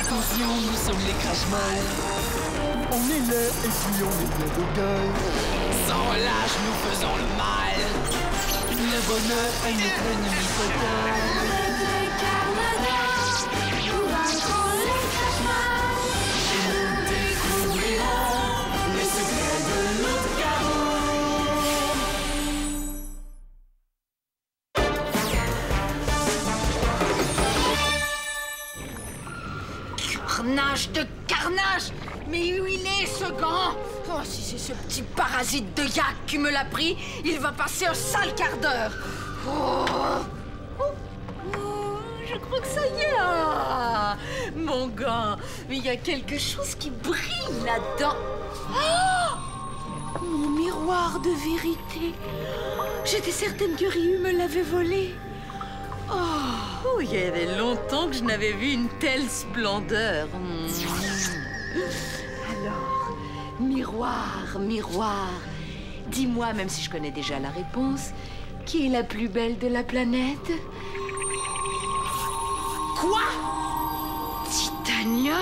Attention, nous sommes les Crashmal. On est là et puis on est plein d'orgueil. Sans relâche, nous faisons le mal. Le bonheur est notre ennemi total. Nous vaincrons les Crashmal. Et nous découvrirons les secrets de Loup-garou. Carnage de carnage! Mais où il est, ce gant? Oh, si c'est ce petit parasite de yak qui me l'a pris, il va passer un sale quart d'heure. Je crois que ça y est. Ah, mon gant, mais il y a quelque chose qui brille là-dedans. Oh, mon miroir de vérité. J'étais certaine que Ryu me l'avait volé. Oh, il y avait longtemps que je n'avais vu une telle splendeur. Alors, miroir, miroir, dis-moi, même si je connais déjà la réponse, qui est la plus belle de la planète? Quoi? Titania?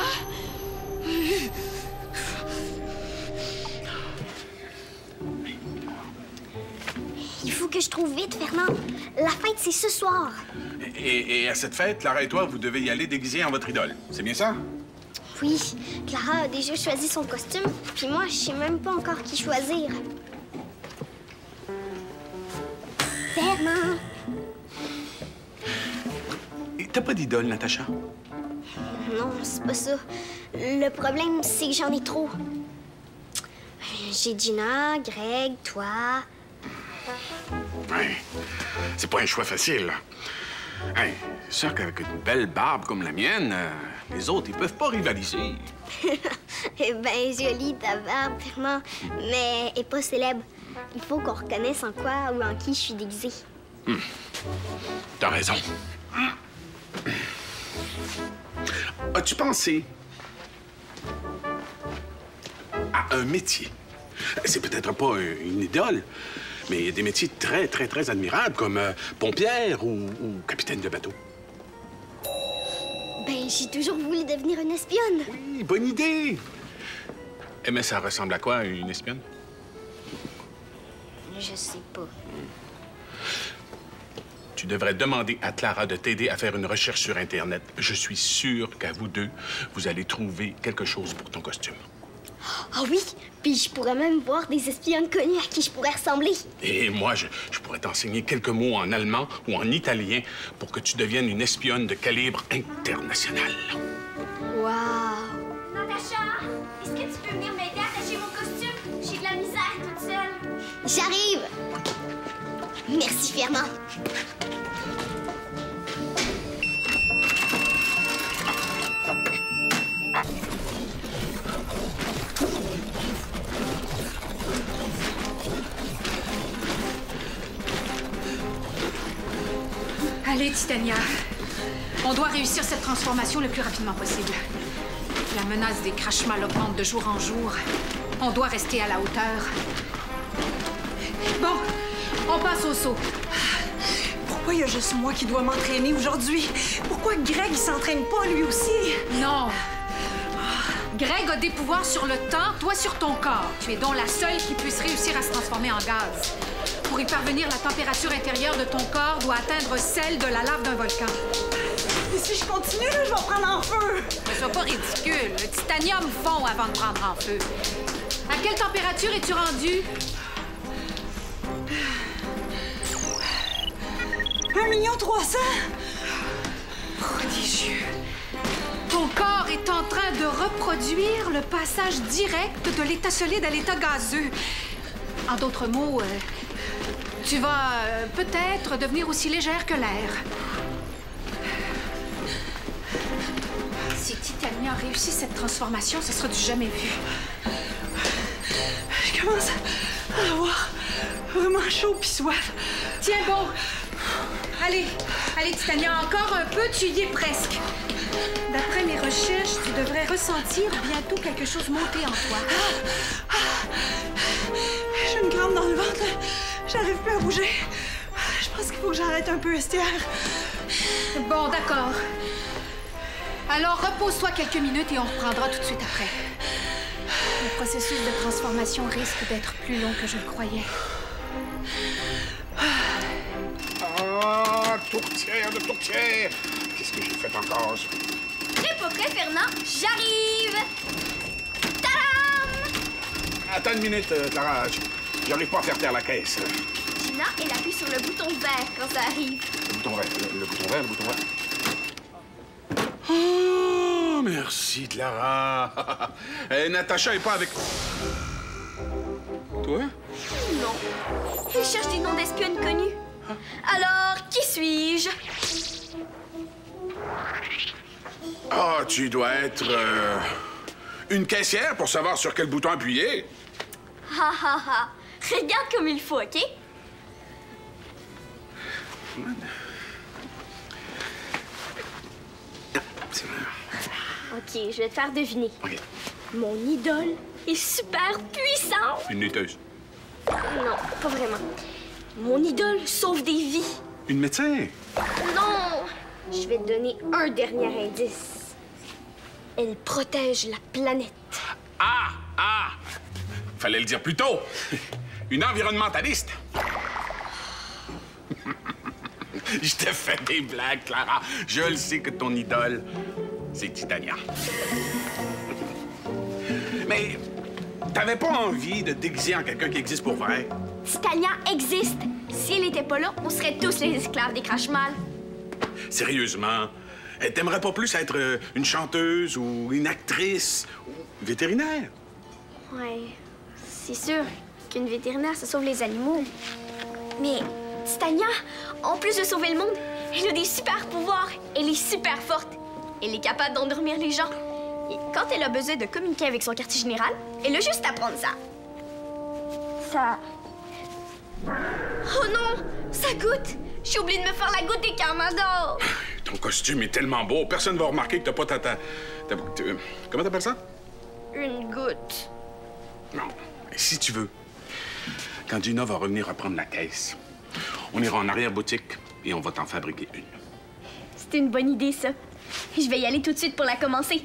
Il faut que je trouve vite, Fernand. La fête, c'est ce soir. Et à cette fête, Clara et toi, vous devez y aller déguisés en votre idole. C'est bien ça? Oui, Clara a déjà choisi son costume, puis moi, je sais même pas encore qui choisir. Fernand! Et t'as pas d'idole, Natacha? Non, c'est pas ça. Le problème, c'est que j'en ai trop. J'ai Gina, Greg, toi... Ouais, c'est pas un choix facile. Hey, c'est sûr qu'avec une belle barbe comme la mienne, les autres, ils peuvent pas rivaliser. Eh ben, jolie ta barbe, Fernand, mais elle est pas célèbre. Il faut qu'on reconnaisse en quoi ou en qui je suis déguisée. T'as raison. As-tu pensé à un métier? C'est peut-être pas une idole, mais il y a des métiers très, très, très admirables, comme pompière ou capitaine de bateau. Ben, j'ai toujours voulu devenir une espionne. Oui, bonne idée. Mais ça ressemble à quoi, une espionne? Je sais pas. Tu devrais demander à Clara de t'aider à faire une recherche sur Internet. Je suis sûr qu'à vous deux, vous allez trouver quelque chose pour ton costume. Ah oui, puis je pourrais même voir des espionnes connues à qui je pourrais ressembler. Et moi, je pourrais t'enseigner quelques mots en allemand ou en italien pour que tu deviennes une espionne de calibre international. Wow! Natacha, est-ce que tu peux venir m'aider à attacher mon costume? J'ai de la misère toute seule. J'arrive! Merci, Fernand. Allez, Titania. On doit réussir cette transformation le plus rapidement possible. La menace des Crashmal augmente de jour en jour. On doit rester à la hauteur. Bon, on passe au saut. Pourquoi il y a juste moi qui dois m'entraîner aujourd'hui? Pourquoi Greg, il s'entraîne pas lui aussi? Non. Greg a des pouvoirs sur le temps, toi sur ton corps. Tu es donc la seule qui puisse réussir à se transformer en gaz. Pour y parvenir, la température intérieure de ton corps doit atteindre celle de la lave d'un volcan. Et si je continue, là, je vais prendre en feu! Ne sois pas ridicule. Le titanium fond avant de prendre en feu. À quelle température es-tu rendu? 1 300 000! Prodigieux. Ton corps est en train de reproduire le passage direct de l'état solide à l'état gazeux. En d'autres mots, tu vas peut-être devenir aussi légère que l'air. Si Titania réussit cette transformation, ce sera du jamais vu. Je commence à avoir vraiment chaud pis soif. Tiens bon. Allez, allez Titania, encore un peu, tu y es presque. D'après mes recherches, tu devrais ressentir bientôt quelque chose monter en toi. J'ai une crampe dans le ventre. J'arrive plus à bouger. Je pense qu'il faut que j'arrête un peu, Esther. Bon, d'accord. Alors, repose-toi quelques minutes et on reprendra tout de suite après. Le processus de transformation risque d'être plus long que je le croyais. Ah, tourtière de tourtière! Qu'est-ce que j'ai fait encore? Prêt pas prêt, Fernand? J'arrive! Tadam! Attends une minute, Clara. J'arrive pas à faire taire la caisse. Gina, elle appuie sur le bouton vert quand ça arrive. Le bouton vert, le bouton vert, le bouton vert. Oh, merci, Clara. Natacha est pas avec... Toi? Non. Elle cherche des noms d'espionnes connus. Alors, qui suis-je? Ah, tu dois être... une caissière pour savoir sur quel bouton appuyer. Ha ha ha. Regarde comme il faut, OK? OK, je vais te faire deviner. OK. Mon idole est super puissante. Une laiteuse. Non, pas vraiment. Mon idole sauve des vies. Une médecin. Non! Je vais te donner un dernier indice. Elle protège la planète. Ah! Ah! Fallait le dire plus tôt. Une environnementaliste. Je te fais des blagues, Clara. Je le sais que ton idole, c'est Titania. Mais t'avais pas envie de te déguiser en quelqu'un qui existe pour vrai? Titania existe. Si elle n'était pas là, on serait tous les esclaves des Crashmal. Sérieusement, t'aimerais pas plus être une chanteuse ou une actrice ou vétérinaire? Ouais, c'est sûr qu'une vétérinaire, ça sauve les animaux. Mais Titania, en plus de sauver le monde, elle a des super pouvoirs. Elle est super forte. Elle est capable d'endormir les gens. Et quand elle a besoin de communiquer avec son quartier général, elle a juste à prendre ça. Ça... Oh non! Ça goûte! J'ai oublié de me faire la goutte des Carmador! Ton costume est tellement beau, personne ne va remarquer que t'as pas comment t'appelles ça? Une goutte. Non. Si tu veux, quand Gina va revenir reprendre la caisse, on ira en arrière-boutique et on va t'en fabriquer une. C'est une bonne idée, ça. Je vais y aller tout de suite pour la commencer.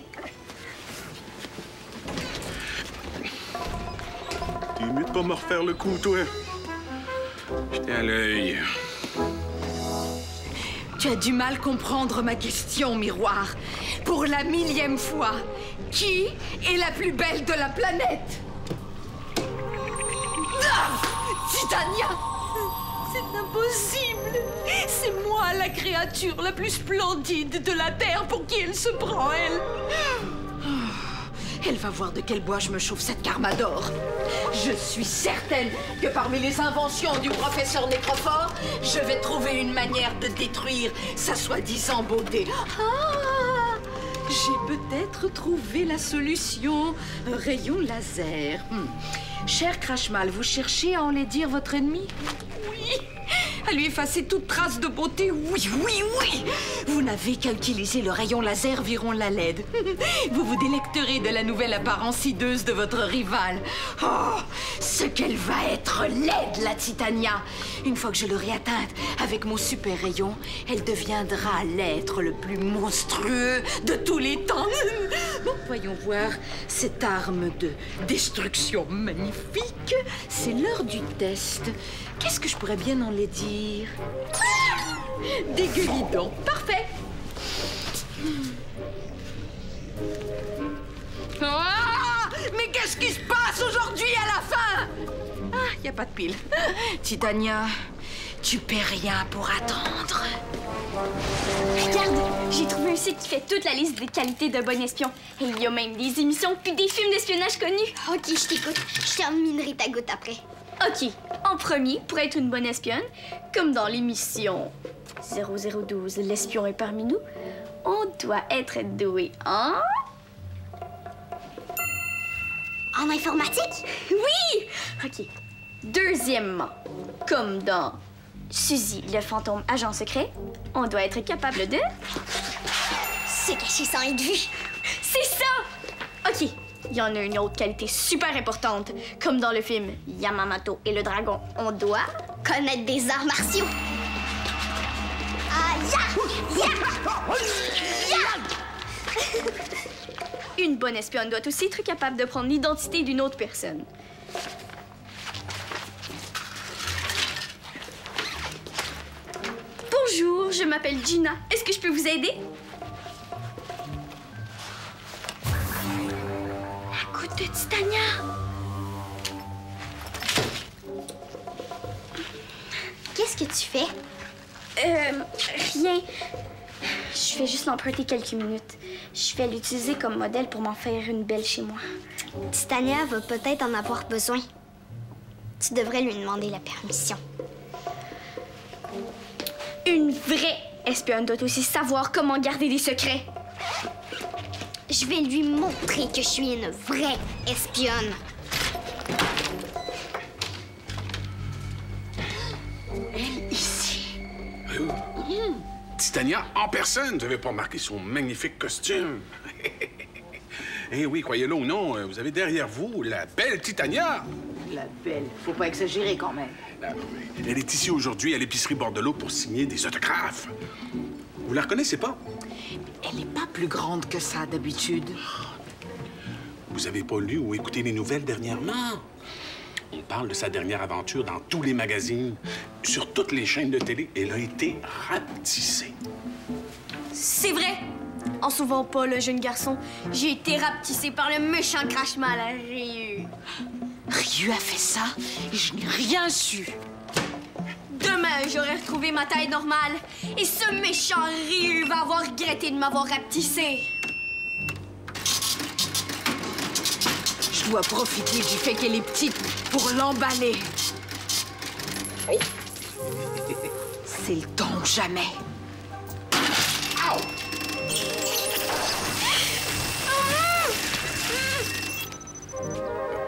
T'es mieux de pas me refaire le coup, toi. J'étais à l'œil. Tu as du mal comprendre ma question, miroir. Pour la 1000e fois, qui est la plus belle de la planète? Ah! Titania! C'est impossible! C'est moi, la créature la plus splendide de la Terre. Pour qui elle se prend, elle? Elle va voir de quel bois je me chauffe cette Carmador. Je suis certaine que parmi les inventions du professeur Nécrophore, je vais trouver une manière de détruire sa soi-disant beauté. Ah! J'ai peut-être trouvé la solution. Un rayon laser. Cher Crashmal, vous cherchez à enlaidir votre ennemi? Oui. À lui effacer toute trace de beauté? Oui, oui, oui. Vous n'avez qu'à utiliser le rayon laser virant la laide. Vous vous délecterez de la nouvelle apparence hideuse de votre rivale. Oh, ce qu'elle va être laide, la Titania. Une fois que je l'aurai atteinte avec mon super rayon, elle deviendra l'être le plus monstrueux de tous les temps. Bon, voyons voir cette arme de destruction magnifique. C'est l'heure du test. Qu'est-ce que je pourrais bien en les dire? Des gueulidons. Parfait. Ah! Mais qu'est-ce qui se passe aujourd'hui à la fin? Ah, y a pas de pile. Titania, tu paies rien pour attendre. Regarde, j'ai trouvé un site qui fait toute la liste des qualités d'un bon espion. Et il y a même des émissions puis des films d'espionnage connus. OK, je t'écoute. Je terminerai ta goutte après. OK, en premier, pour être une bonne espionne, comme dans l'émission 0012, l'espion est parmi nous, on doit être doué en... En informatique? Oui! OK. Deuxièmement, comme dans Suzy, le fantôme agent secret, on doit être capable de... Se cacher sans être vu. C'est ça! OK. Il y en a une autre qualité super importante. Comme dans le film Yamamoto et le dragon, on doit... Connaître des arts martiaux. Ah, ya! Ya! Ya! Une bonne espionne doit aussi être capable de prendre l'identité d'une autre personne. Bonjour, je m'appelle Gina. Est-ce que je peux vous aider? La goutte de Titania. Qu'est-ce que tu fais? Rien. Je vais juste l'emprunter quelques minutes. Je vais l'utiliser comme modèle pour m'en faire une belle chez moi. Titania va peut-être en avoir besoin. Tu devrais lui demander la permission. Une vraie espionne doit aussi savoir comment garder des secrets. Je vais lui montrer que je suis une vraie espionne. Elle, ici. Titania en personne. Vous n'avez pas remarqué son magnifique costume. Eh oui, croyez-le ou non, vous avez derrière vous la belle Titania. La belle. Faut pas exagérer quand même. Elle est ici aujourd'hui à l'épicerie Bordelot pour signer des autographes. Vous la reconnaissez pas? Elle n'est pas plus grande que ça d'habitude. Vous avez pas lu ou écouté les nouvelles dernièrement? On parle de sa dernière aventure dans tous les magazines, sur toutes les chaînes de télé. Elle a été rapetissée. C'est vrai! En sauvant pas le jeune garçon, j'ai été rapetissée par le méchant crachement à la Ryu. Ryu a fait ça et je n'ai rien su. Demain, j'aurai retrouvé ma taille normale et ce méchant Ryu va avoir regretté de m'avoir rapetissée. Je dois profiter du fait qu'elle est petite pour l'emballer. C'est le temps ou jamais.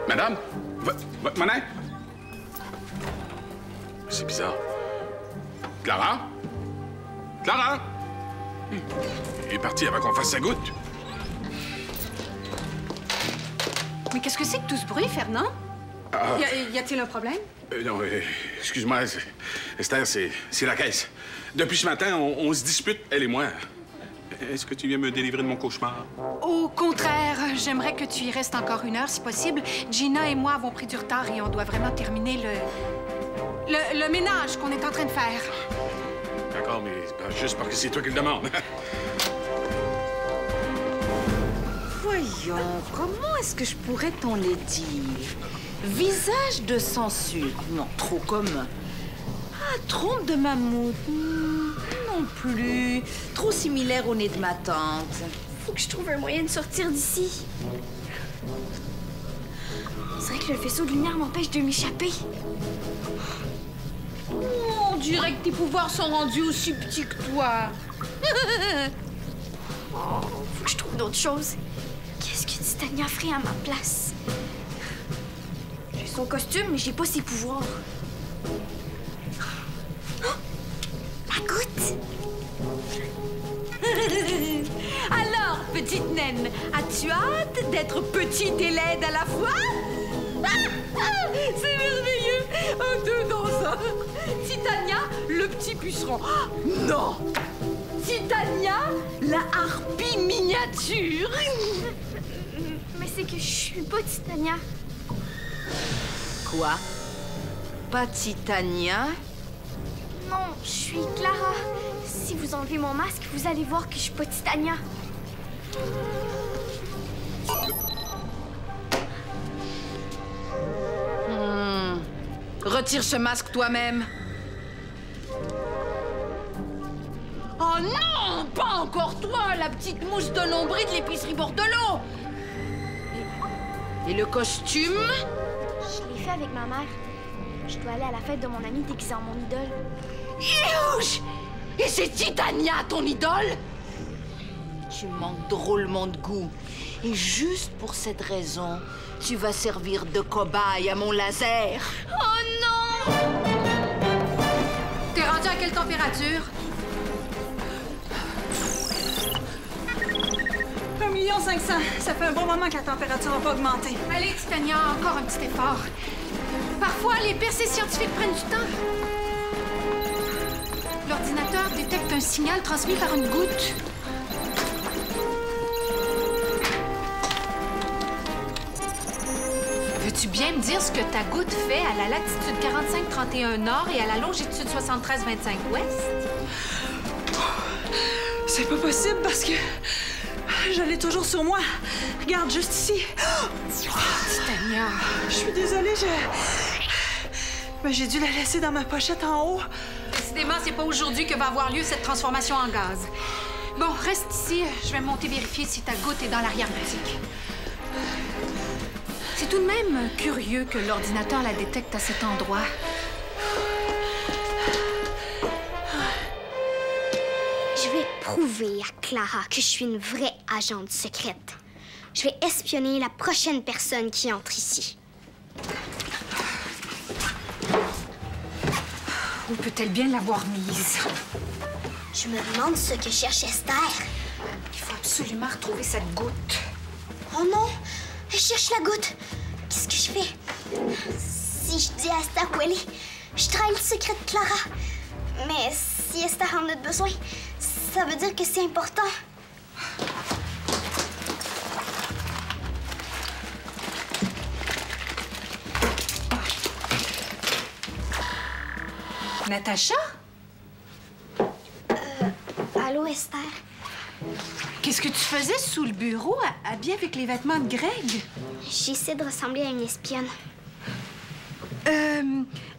Madame, votre monnaie? C'est bizarre. Clara? Clara? Elle est partie avant qu'on fasse sa goutte. Mais qu'est-ce que c'est que tout ce bruit, Fernand? Y a-t-il un problème? Non, excuse-moi, Esther, c'est la caisse. Depuis ce matin, on se dispute, elle et moi. Est-ce que tu viens me délivrer de mon cauchemar? Au contraire, j'aimerais que tu y restes encore 1 heure, si possible. Gina et moi avons pris du retard et on doit vraiment terminer le ménage qu'on est en train de faire. D'accord, mais juste parce que c'est toi qui le demandes. Voyons, comment est-ce que je pourrais t'en les dire? Visage de censure, non, trop commun. Ah, trompe de mammouth, non plus. Trop similaire au nez de ma tante. Faut que je trouve un moyen de sortir d'ici. C'est vrai que le faisceau de lumière m'empêche de m'échapper. On dirait que tes pouvoirs sont rendus aussi petits que toi. Faut que je trouve d'autres choses. Qu'est-ce que Titania ferait à ma place? J'ai son costume, mais j'ai pas ses pouvoirs. La goutte! Alors, petite naine, as-tu hâte d'être petite et laide à la fois? C'est merveilleux! Un, deux dans un. Titania, le petit puceron. Non! Titania, la harpie miniature. Mais c'est que je suis pas Titania. Quoi? Pas Titania? Non, je suis Clara. Si vous enlevez mon masque, vous allez voir que je suis pas Titania. Retire ce masque toi-même. Oh non! Pas encore toi, la petite mouche de nombril de l'épicerie Bordelot! Et le costume? Je l'ai fait avec ma mère. Je dois aller à la fête de mon ami déguisé en mon idole. Youch! Et c'est Titania, ton idole? Tu manques drôlement de goût. Et juste pour cette raison, tu vas servir de cobaye à mon laser. Oh non! T'es rendu à quelle température? 1 500 000. Ça fait un bon moment que la température n'a pas augmenté. Allez, Titania, encore un petit effort. Parfois, les percées scientifiques prennent du temps. L'ordinateur détecte un signal transmis par une goutte. Veux-tu bien me dire ce que ta goutte fait à la latitude 45-31 nord et à la longitude 73-25 ouest? C'est pas possible parce que je l'ai toujours sur moi. Regarde, juste ici. Titania! Je suis désolée, j'ai dû la laisser dans ma pochette en haut. Décidément, c'est pas aujourd'hui que va avoir lieu cette transformation en gaz. Bon, reste ici. Je vais monter vérifier si ta goutte est dans l'arrière-boutique. C'est tout de même curieux que l'ordinateur la détecte à cet endroit. Je vais prouver à Clara que je suis une vraie agente secrète. Je vais espionner la prochaine personne qui entre ici. Où peut-elle bien l'avoir mise? Je me demande ce que cherche Esther. Il faut absolument retrouver cette goutte. Oh non! Elle cherche la goutte. Qu'est-ce que je fais? Si je dis à Esther où elle est, je trahis le secret de Clara. Mais si Esther en a besoin, ça veut dire que c'est important. Natacha? Allô, Esther? Qu'est-ce que tu faisais sous le bureau, habillée avec les vêtements de Greg? J'essaie de ressembler à une espionne.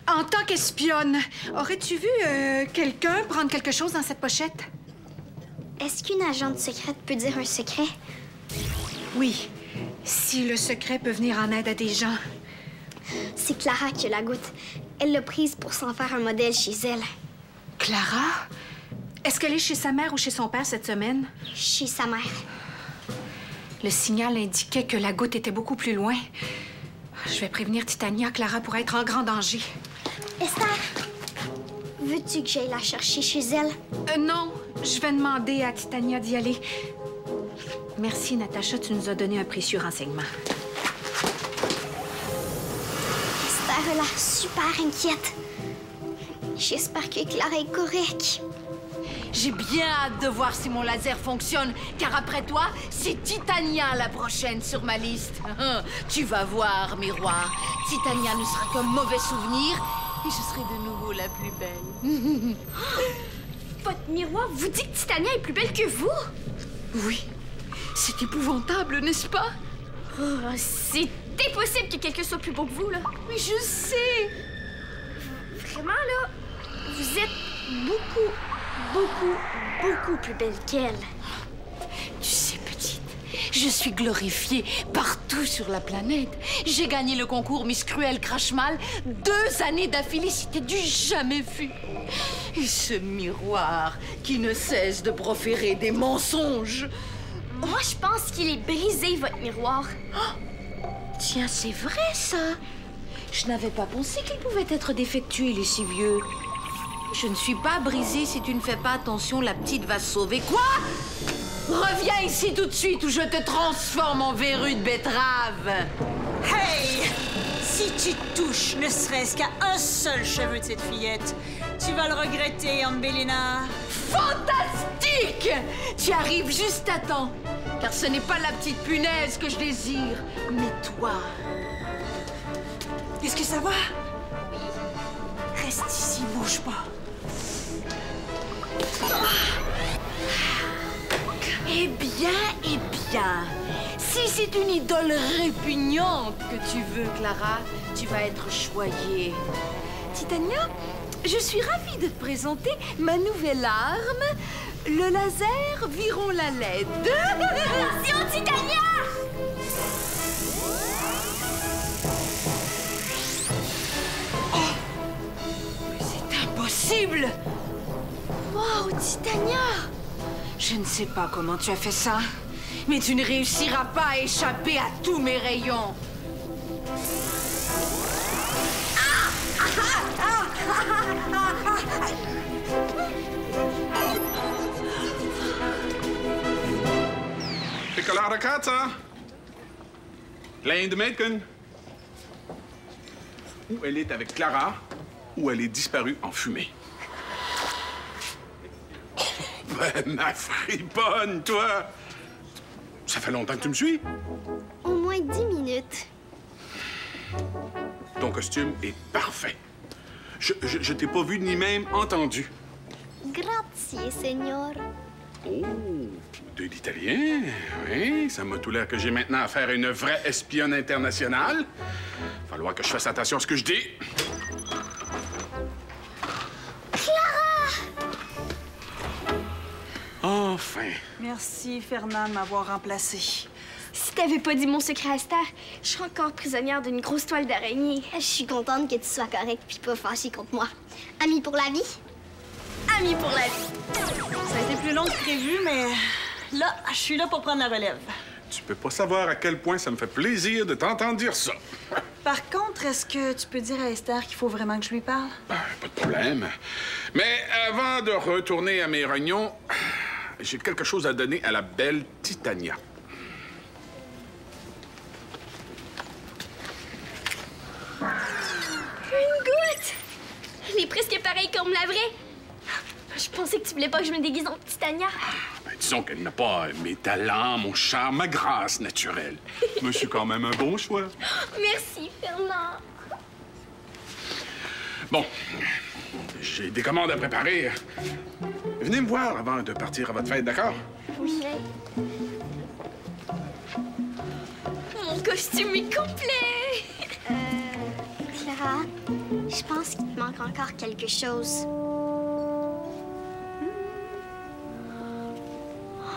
En tant qu'espionne, aurais-tu vu quelqu'un prendre quelque chose dans cette pochette? Est-ce qu'une agente secrète peut dire un secret? Oui, si le secret peut venir en aide à des gens. C'est Clara qui a la goutte. Elle l'a prise pour s'en faire un modèle chez elle. Clara? Est-ce qu'elle est chez sa mère ou chez son père cette semaine? Chez sa mère. Le signal indiquait que la goutte était beaucoup plus loin. Je vais prévenir Titania. Clara pourrait être en grand danger. Esther, veux-tu que j'aille la chercher chez elle? Non, je vais demander à Titania d'y aller. Merci, Natacha, tu nous as donné un précieux renseignement. Esther a l'air super inquiète. J'espère que Clara est correcte. J'ai bien hâte de voir si mon laser fonctionne, car après toi, c'est Titania la prochaine sur ma liste. Tu vas voir, miroir. Titania ne sera qu'un mauvais souvenir et je serai de nouveau la plus belle. Votre miroir vous dit que Titania est plus belle que vous? Oui, c'est épouvantable, n'est-ce pas? Oh, c'est impossible que quelqu'un soit plus beau que vous, là. Mais je sais. Vraiment, là, vous êtes beaucoup plus belle qu'elle. Tu sais, petite, je suis glorifiée partout sur la planète. J'ai gagné le concours Miss Cruelle Crache Mal 2 années d'affilée, c'était du jamais vu. Et ce miroir qui ne cesse de proférer des mensonges. Moi, je pense qu'il est brisé, votre miroir. Oh, tiens, c'est vrai, ça. Je n'avais pas pensé qu'il pouvait être défectueux, il est si vieux. Je ne suis pas brisée si tu ne fais pas attention, la petite va se sauver. Quoi? Reviens ici tout de suite ou je te transforme en verrue de betterave. Hey! Si tu touches ne serait-ce qu'à un seul cheveu de cette fillette, tu vas le regretter, Ambelina. Fantastique! Tu arrives juste à temps, car ce n'est pas la petite punaise que je désire, mais toi. Est-ce que ça va? Reste ici, bouge pas. Eh bien, si c'est une idole répugnante que tu veux, Clara, tu vas être choyée. Titania, je suis ravie de te présenter ma nouvelle arme, le laser Viron la LED. Attention, Titania! Impossible! Wow, Titania! Je ne sais pas comment tu as fait ça, mais tu ne réussiras pas à échapper à tous mes rayons. Chocolade Kata. Klein de Macon. Ou elle est avec Clara, ou elle est disparue en fumée. Oh, ben, ma friponne, toi! Ça fait longtemps que tu me suis? Au moins 10 minutes. ton costume est parfait. Je t'ai pas vu ni même entendu. Grazie, signor. Oh, de l'italien, oui. Ça m'a tout l'air que j'ai maintenant affaire à une vraie espionne internationale. Va falloir que je fasse attention à ce que je dis. Enfin. Merci, Fernand, de m'avoir remplacée. Si t'avais pas dit mon secret à Esther, je serais encore prisonnière d'une grosse toile d'araignée. Je suis contente que tu sois correcte puis pas fâchée contre moi. Amis pour la vie? Amis pour la vie. Ça a été plus long que prévu, mais là, je suis là pour prendre la relève. Tu peux pas savoir à quel point ça me fait plaisir de t'entendre dire ça. Par contre, est-ce que tu peux dire à Esther qu'il faut vraiment que je lui parle? Ben, pas de problème. Mais avant de retourner à mes rognons, j'ai quelque chose à donner à la belle Titania. Une goutte! Elle est presque pareille comme la vraie. Je pensais que tu voulais pas que je me déguise en Titania. Ben, disons qu'elle n'a pas mes talents, mon charme, ma grâce naturelle. Mais c'est quand même un bon choix. Merci, Fernand. Bon, j'ai des commandes à préparer. Venez me voir avant de partir à votre fête, d'accord? Oui. Mon costume est complet. Clara, je pense qu'il te manque encore quelque chose.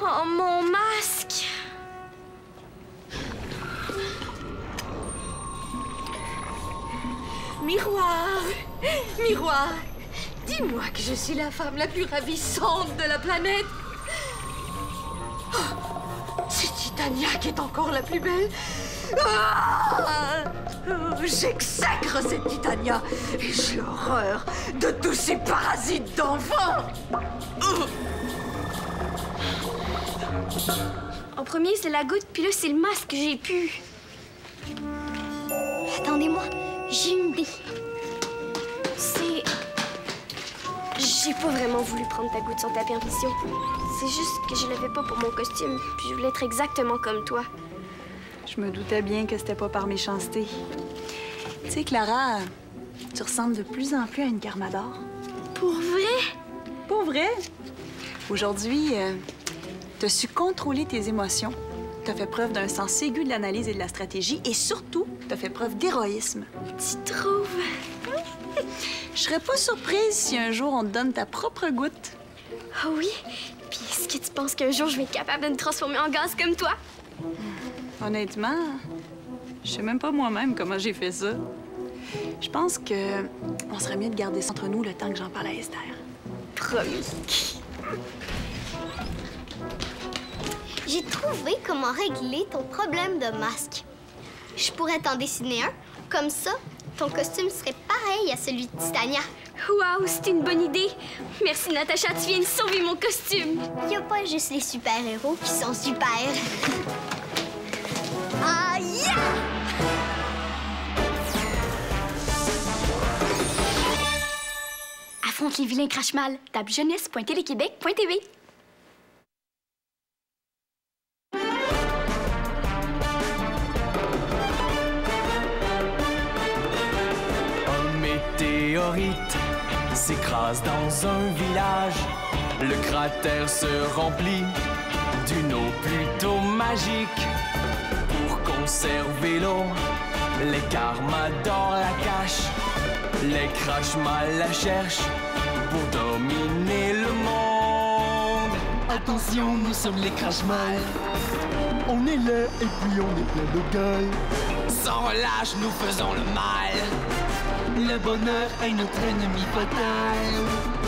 Oh, mon masque! Miroir! Miroir! Dis-moi que je suis la femme la plus ravissante de la planète! Oh, c'est Titania qui est encore la plus belle! Ah! J'exècre cette Titania et j'ai horreur de tous ces parasites d'enfants! En premier, c'est la goutte, puis là, c'est le masque que j'ai pu. Attendez-moi, j'ai une idée. C'est... J'ai pas vraiment voulu prendre ta goutte sans ta permission. C'est juste que je l'avais pas pour mon costume, puis je voulais être exactement comme toi. Je me doutais bien que c'était pas par méchanceté. Tu sais, Clara, tu ressembles de plus en plus à une Garmador. Pour vrai? Pour vrai? Aujourd'hui, t'as su contrôler tes émotions. T'as fait preuve d'un sens aigu de l'analyse et de la stratégie. Et surtout, t'as fait preuve d'héroïsme. Tu trouves? Je serais pas surprise si un jour on te donne ta propre goutte. Ah oui? Puis est-ce que tu penses qu'un jour je vais être capable de me transformer en gaz comme toi? Honnêtement, je sais même pas moi-même comment j'ai fait ça. Je pense que on serait mieux de garder ça entre nous le temps que j'en parle à Esther. Promis. J'ai trouvé comment régler ton problème de masque. Je pourrais t'en dessiner un. Comme ça, ton costume serait pareil à celui de Titania. Waouh, c'est une bonne idée. Merci, Natacha, tu viens de sauver mon costume. Il n'y a pas juste les super-héros qui sont super. Aïe! Affronte les vilains crache-mal. Tape jeunesse.téléquébec.tv. Météorite s'écrase dans un village. Le cratère se remplit d'une eau plutôt magique. Pour conserver l'eau, les Garmador la cachent. Les crache-mal la cherchent pour dominer le monde. Attention, nous sommes les crache-mal. On est là et puis on est plein de gueule. Sans relâche, nous faisons le mal. Le bonheur est notre ennemi fatal.